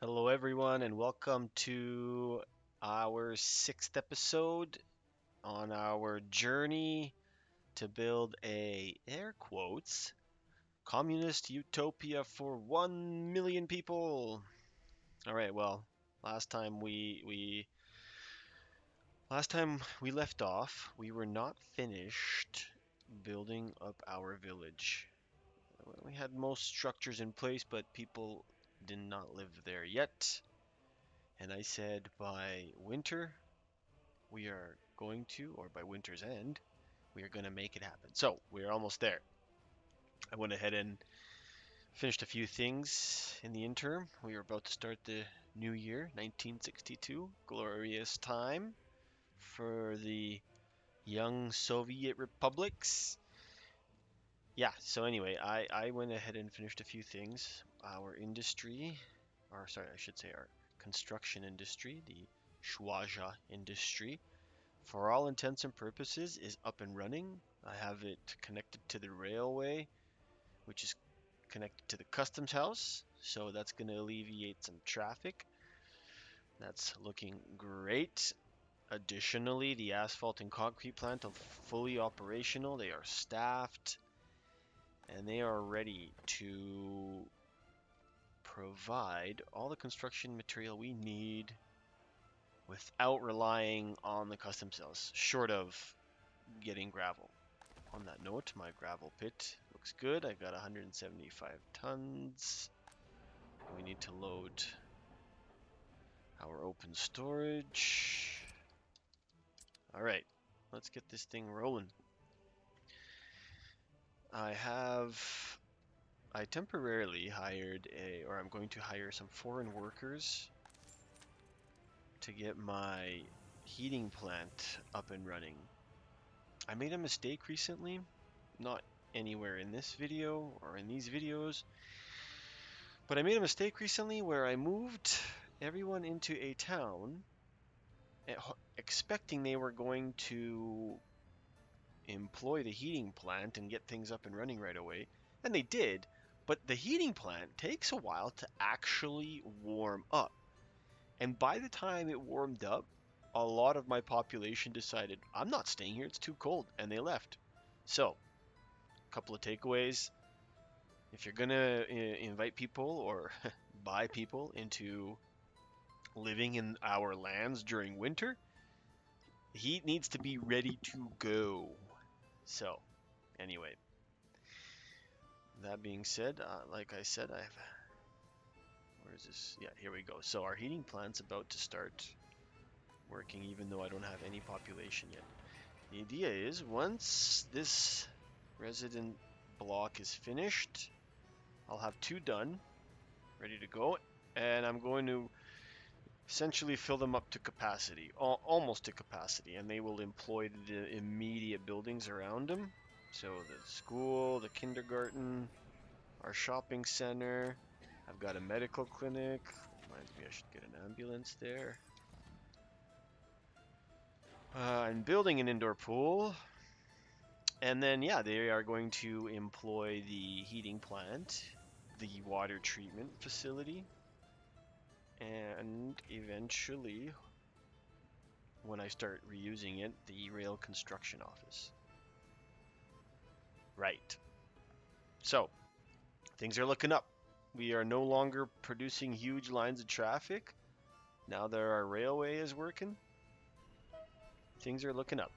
Hello, everyone, and welcome to our sixth episode on our journey to build a, air quotes, communist utopia for 1 million people. All right, well, last time we left off, we were not finished building up our village. We had most structures in place, but people did not live there yet. And I said by winter we are going to, or by winter's end, we are going to make it happen. So we're almost there. I went ahead and finished a few things in the interim. We are about to start the new year, 1962, glorious time for the young Soviet republics. Yeah, so anyway, I went ahead and finished a few things. Our industry, or sorry, I should say our construction industry, the Schwaja industry, for all intents and purposes, is up and running. I have it connected to the railway, which is connected to the customs house, so that's going to alleviate some traffic. That's looking great. Additionally, the asphalt and concrete plant are fully operational. They are staffed and they are ready to provide all the construction material we need without relying on the customs house, short of getting gravel. On that note, my gravel pit looks good. I've got 175 tons. We need to load our open storage. All right, let's get this thing rolling. I temporarily hired or I'm going to hire some foreign workers to get my heating plant up and running. I made a mistake recently, not anywhere in this video or in these videos, but I made a mistake recently where I moved everyone into a town expecting they were going to employ the heating plant and get things up and running right away. And they did, but the heating plant takes a while to actually warm up. And by the time it warmed up, a lot of my population decided, I'm not staying here, it's too cold, and they left. So, a couple of takeaways. If you're going to invite people or buy people into living in our lands during winter, heat needs to be ready to go. So, anyway, that being said, like I said, where is this? Yeah, here we go. So our heating plant's about to start working, even though I don't have any population yet. The idea is once this resident block is finished, I'll have two done, ready to go, and I'm going to essentially fill them up to capacity, almost to capacity, and they will employ the immediate buildings around them. So the school, the kindergarten, our shopping center. I've got a medical clinic. Reminds me I should get an ambulance there. I'm building an indoor pool. And then, yeah, they are going to employ the heating plant, the water treatment facility, and eventually, when I start reusing it, the rail construction office. Right. So, things are looking up. We are no longer producing huge lines of traffic. Now that our railway is working, things are looking up.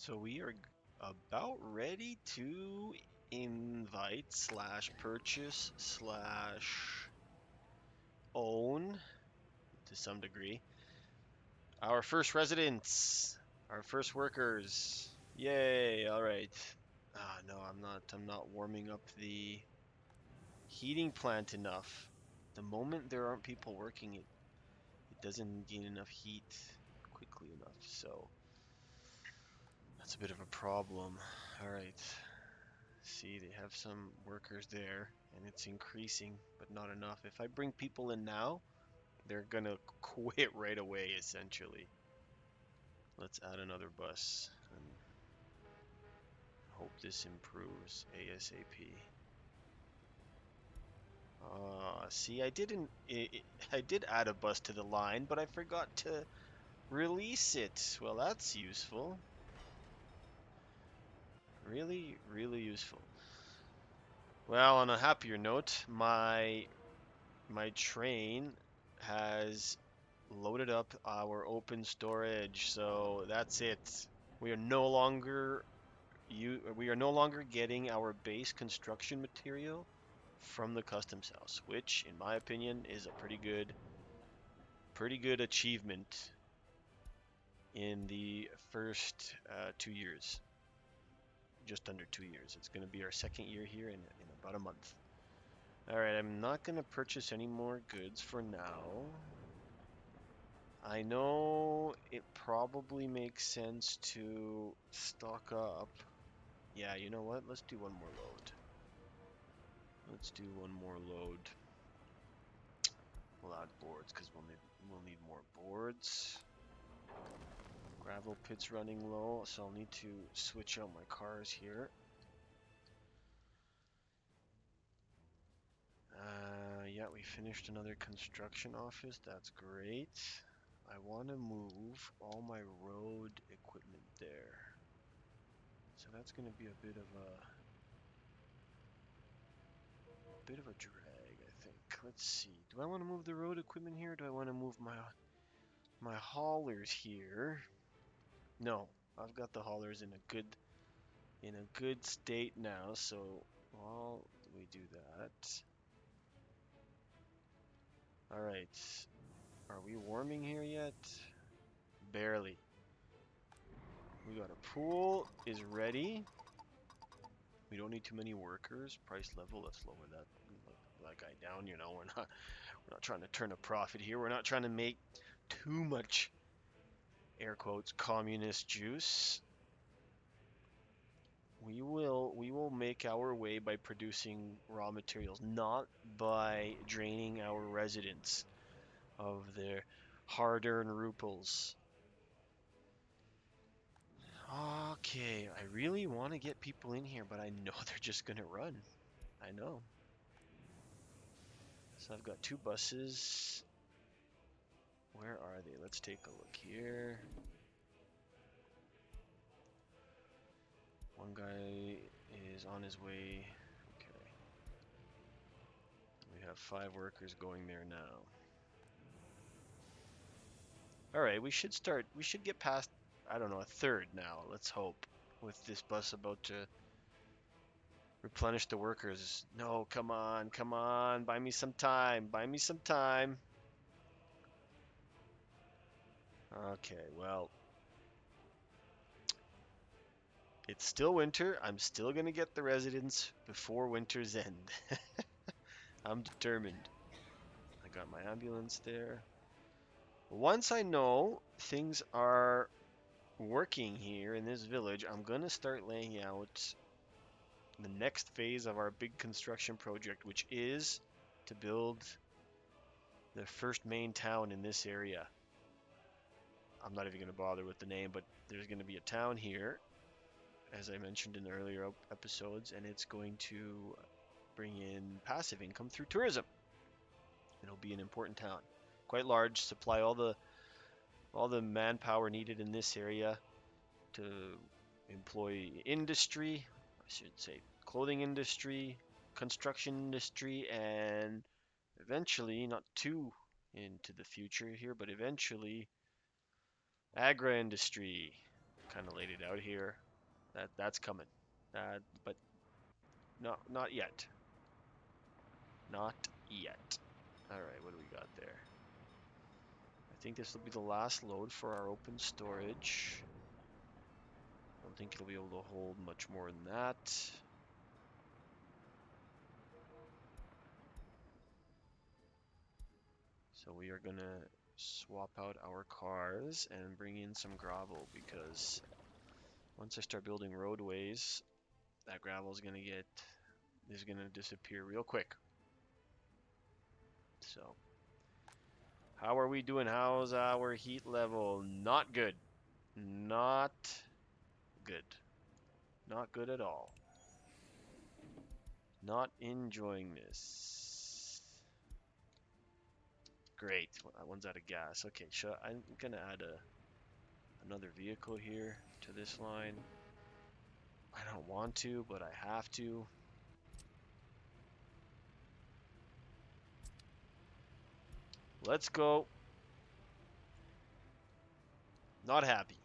So we are about ready to invite slash purchase slash own to some degree our first residents, our first workers. Yay! All right. Ah, no, I'm not. I'm not warming up the heating plant enough. The moment there aren't people working it, it doesn't gain enough heat quickly enough. So that's a bit of a problem. All right. See, they have some workers there, and it's increasing, but not enough. If I bring people in now, they're gonna quit right away, essentially. Let's add another bus and hope this improves ASAP. See, I did add a bus to the line, but I forgot to release it. Well, that's useful. Really, really useful. Well, on a happier note, my train has loaded up our open storage, so that's it. We are no longer we are no longer getting our base construction material from the customs house, which in my opinion is a pretty good achievement in the first 2 years. Just under 2 years. It's going to be our second year here in about a month. All right, I'm not going to purchase any more goods for now. I know it probably makes sense to stock up. Yeah, you know what? Let's do one more load. Let's do one more load. We'll add boards because we'll need more boards. Gravel pit's running low, so I'll need to switch out my cars here. Yeah, we finished another construction office. That's great. I want to move all my road equipment there. So that's going to be a bit of a drag, I think. Let's see. Do I want to move the road equipment here? Or do I want to move my haulers here? No, I've got the haulers in a good state now. So while we do that, all right. Are we warming here yet? Barely. We got a pool is ready. We don't need too many workers. Price level, let's lower that guy down. You know, we're not trying to turn a profit here. We're not trying to make too much air quotes communist juice. We will make our way by producing raw materials, not by draining our residents of their hard-earned ruples. Okay, I really want to get people in here, but I know they're just gonna run. I know. So I've got two buses. Where are they? Let's take a look here. One guy is on his way. Okay. We have 5 workers going there now. Alright, we should get past, I don't know, a third now, let's hope, with this bus about to replenish the workers. No, come on, buy me some time, buy me some time. Okay, well, it's still winter. I'm still gonna get the residents before winter's end. I'm determined. I got my ambulance there. Once I know things are working here in this village, I'm gonna start laying out the next phase of our big construction project, which is to build the first main town in this area. I'm not even going to bother with the name, but there's going to be a town here, as I mentioned in the earlier episodes, and it's going to bring in passive income through tourism. It'll be an important town, quite large, supply all the manpower needed in this area to employ industry, I should say clothing industry, construction industry, and eventually, not too into the future here, but eventually agri industry, kind of laid it out here. That's coming. But not yet. Not yet. All right, what do we got there? I think this will be the last load for our open storage. I don't think it'll be able to hold much more than that. So we are gonna swap out our cars and bring in some gravel, because once I start building roadways, that gravel is gonna disappear real quick. So, how are we doing? How's our heat level? Not good. Not good. Not good at all. Not enjoying this. Great. Well, that one's out of gas. Okay, so I'm gonna add another vehicle here to this line. I don't want to, but I have to. Let's go. Not happy.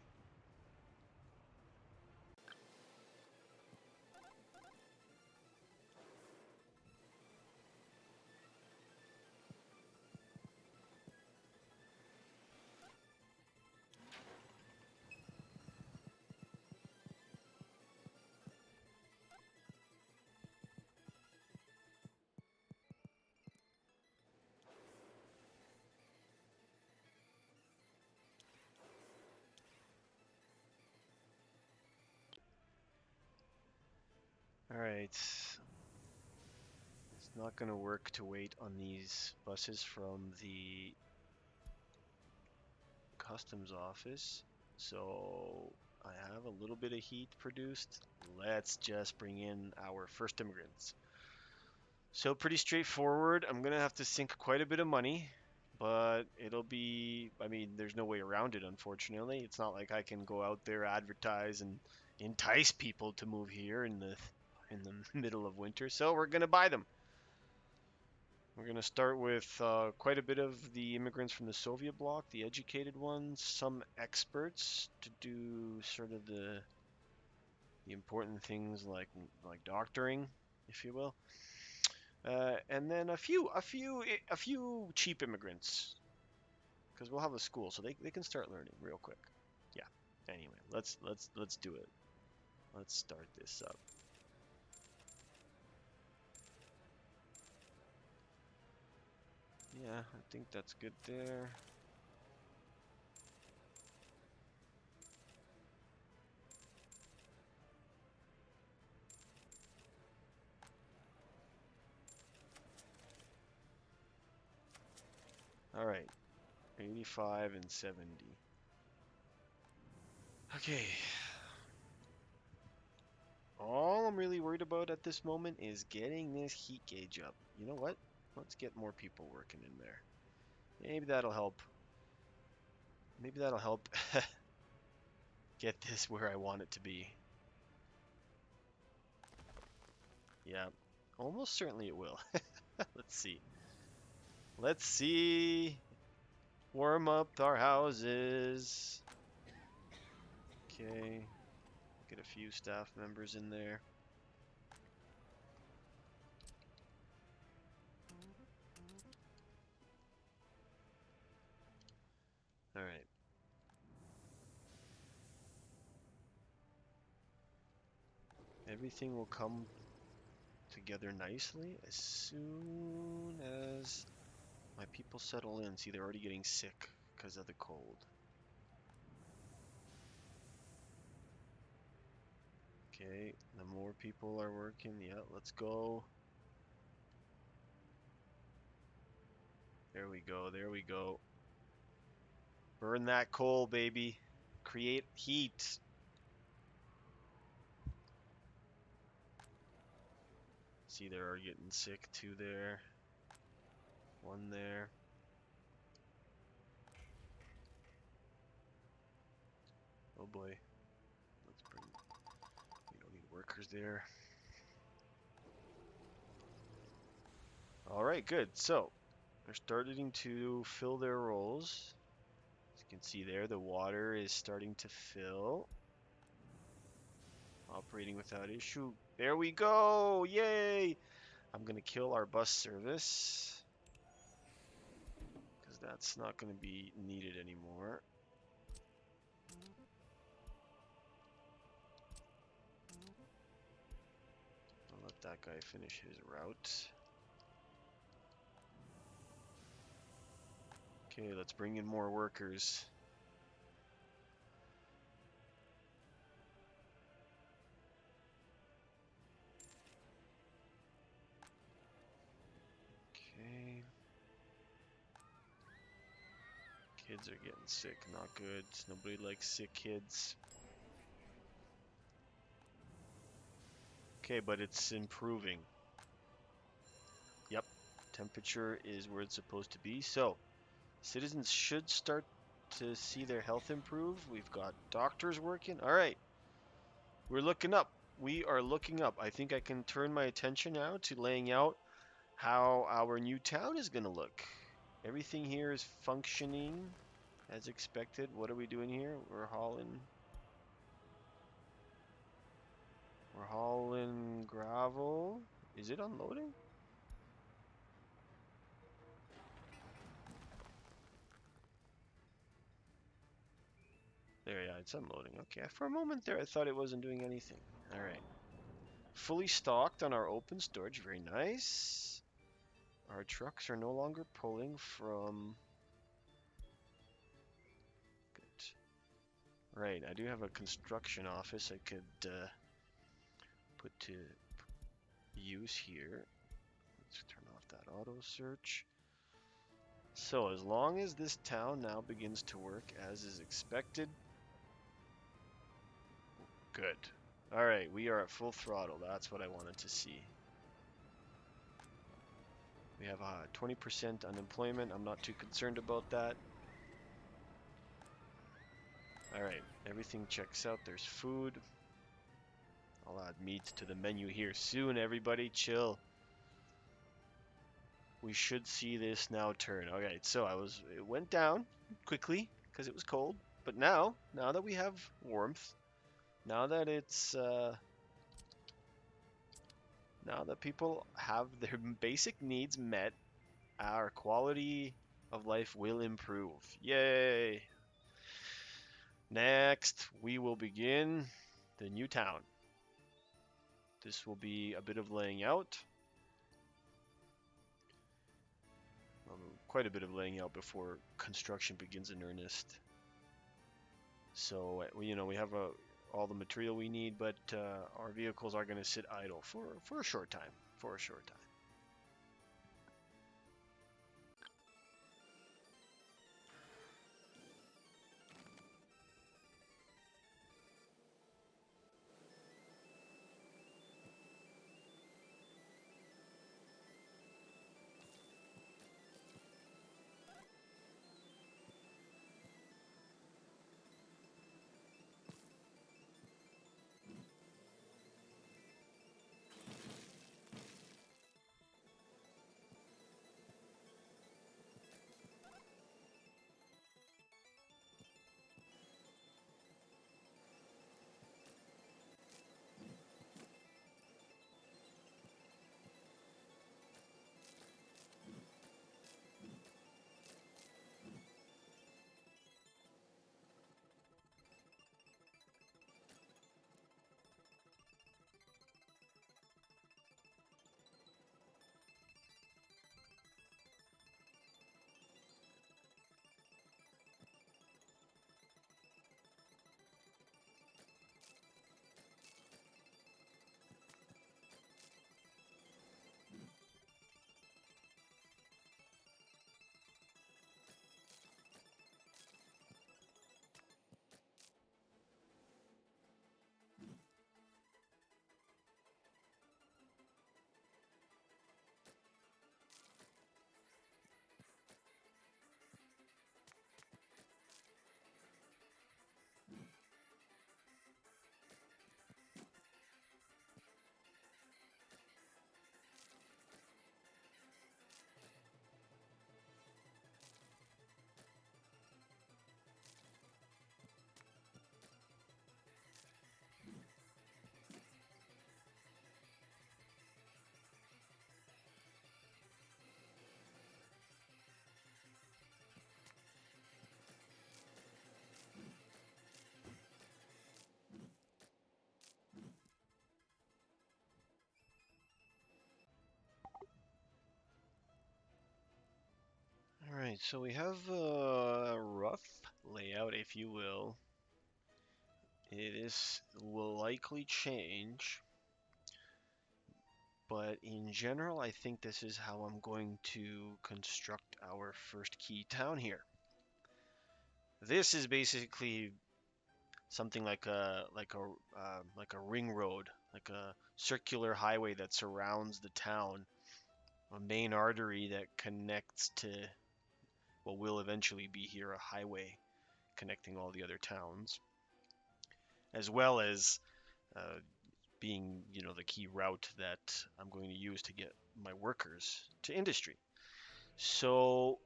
All right. It's not going to work to wait on these buses from the customs office. So I have a little bit of heat produced. Let's just bring in our first immigrants. So pretty straightforward. I'm going to have to sink quite a bit of money, but it'll be, I mean, there's no way around it, unfortunately. It's not like I can go out there, advertise, and entice people to move here in the middle of winter. So we're going to buy them. We're going to start with quite a bit of the immigrants from the Soviet bloc, the educated ones, some experts to do sort of the important things like doctoring, if you will, and then a few cheap immigrants, because we'll have a school, so they can start learning real quick. Yeah. Anyway, let's do it. Let's start this up. Yeah, I think that's good there. All right, 85 and 70. Okay. All I'm really worried about at this moment is getting this heat gauge up. You know what? Let's get more people working in there. Maybe that'll help. Maybe that'll help get this where I want it to be. Yeah, almost certainly it will. Let's see. Let's see. Warm up our houses. Okay. Get a few staff members in there. All right. Everything will come together nicely as soon as my people settle in. See, they're already getting sick because of the cold. Okay, the more people are working, yeah, let's go. There we go, there we go. Burn that coal, baby. Create heat. See, they're already getting sick. Two there. One there. Oh boy. Let's bring, we don't need workers there. Alright, good. So, they're starting to fill their roles. As you can see there, the water is starting to fill. Operating without issue. There we go! Yay! I'm gonna kill our bus service, because that's not gonna be needed anymore. I'll let that guy finish his route. Okay, let's bring in more workers. Okay. Kids are getting sick, not good. Nobody likes sick kids. Okay, but it's improving. Yep, temperature is where it's supposed to be. So, citizens should start to see their health improve. We've got doctors working. All right, we're looking up. We are looking up. I think I can turn my attention now to laying out how our new town is going to look. Everything here is functioning as expected. What are we doing here? We're hauling gravel. Is it unloading? There, yeah, it's unloading. Okay, for a moment there I thought it wasn't doing anything. All right. Fully stocked on our open storage. Very nice. Our trucks are no longer pulling from... Good. Right, I do have a construction office I could put to use here. Let's turn off that auto search. So as long as this town now begins to work as is expected, good. All right, we are at full throttle. That's what I wanted to see. We have 20% unemployment. I'm not too concerned about that. All right, everything checks out. There's food. I'll add meat to the menu here soon. Everybody chill. We should see this now turn. All right, so it went down quickly because it was cold. But now that we have warmth, now that now that people have their basic needs met, our quality of life will improve. Yay! Next, we will begin the new town. This will be a bit of laying out. Quite a bit of laying out before construction begins in earnest. So, we have all the material we need, but our vehicles are going to sit idle for a short time. For a short time. right, so we have a rough layout, if you will. Will likely change, but in general, I think this is how I'm going to construct our first key town here. This is basically something like a ring road, like a circular highway that surrounds the town, a main artery that connects to what will eventually be here a highway connecting all the other towns, as well as uh, being, the key route that I'm going to use to get my workers to industry. So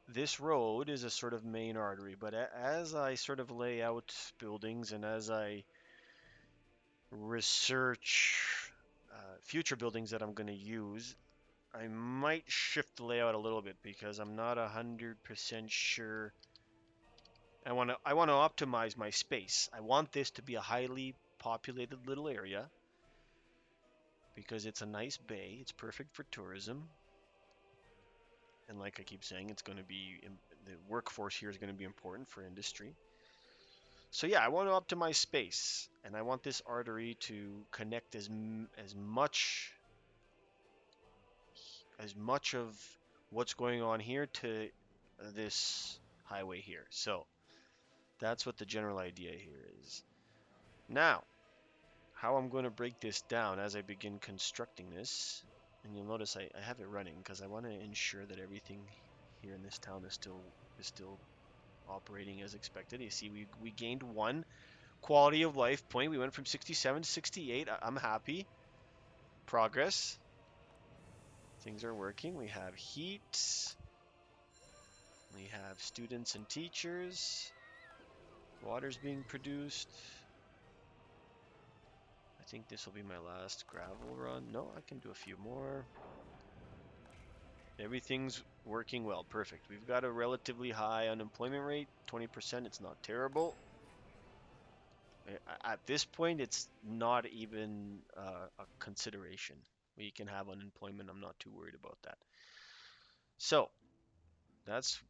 this road is a sort of main artery, but as I sort of lay out buildings and as I research future buildings that I'm going to use, I might shift the layout a little bit because I'm not 100% sure. I want to optimize my space. I want this to be a highly populated little area because it's a nice bay. It's perfect for tourism. And like I keep saying, the workforce here is going to be important for industry. So yeah, I want to optimize space, and I want this artery to connect as much of what's going on here to this highway here. So that's what the general idea here is. Now, how I'm going to break this down as I begin constructing this, and you'll notice I have it running because I want to ensure that everything here in this town is still operating as expected. You see, we gained one quality of life point. We went from 67 to 68. I'm happy. Progress. Things are working. We have heat. We have students and teachers. Water's being produced. I think this will be my last gravel run. No, I can do a few more. Everything's working well. Perfect. We've got a relatively high unemployment rate, 20%. It's not terrible. At this point, it's not even a consideration. We can have unemployment. I'm not too worried about that. So that's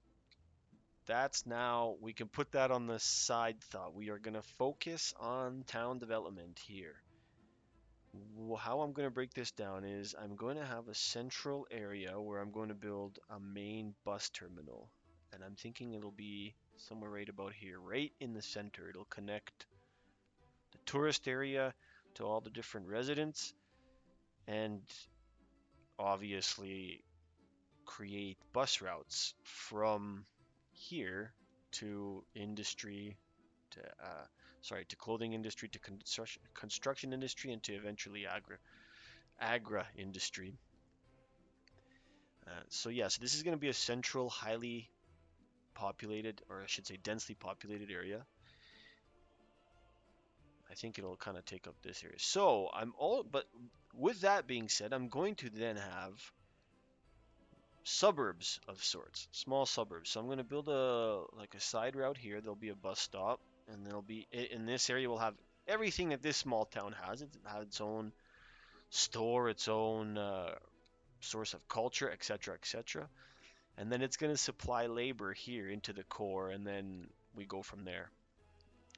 now, we can put that on the side thought. We are going to focus on town development here. How I'm going to break this down is I'm going to have a central area where I'm going to build a main bus terminal. And I'm thinking it'll be somewhere right about here, right in the center. It'll connect the tourist area to all the different residents and obviously create bus routes from here to industry, to to clothing industry, to construction industry, and to eventually agri industry. So yeah, so this is going to be a central, highly populated, or I should say densely populated area. I think it'll kind of take up this area. So but with that being said, I'm going to then have suburbs of sorts, small suburbs. So I'm going to build a side route here. There'll be a bus stop, and there'll be in this area we'll have everything that this small town has. It has its own store, its own source of culture, etc., etc. And then it's going to supply labor here into the core, and then we go from there.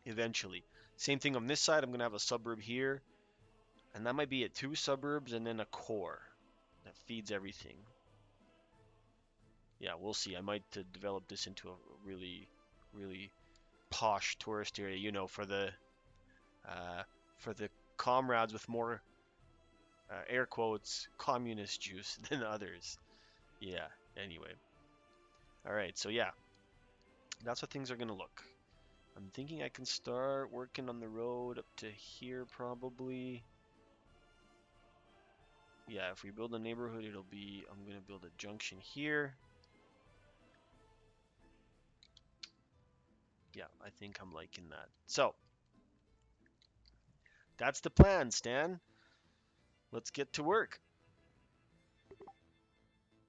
Eventually, same thing on this side. I'm going to have a suburb here, and that might be at two suburbs and then a core that feeds everything. Yeah, we'll see. I might develop this into a really, really posh tourist area, for the comrades with more air quotes communist juice than others. Yeah. Anyway. All right. So yeah, that's how things are gonna look. I'm thinking I can start working on the road up to here probably. Yeah, if we build a neighborhood, I'm gonna build a junction here. Yeah, I think I'm liking that. So that's the plan, Stan. Let's get to work.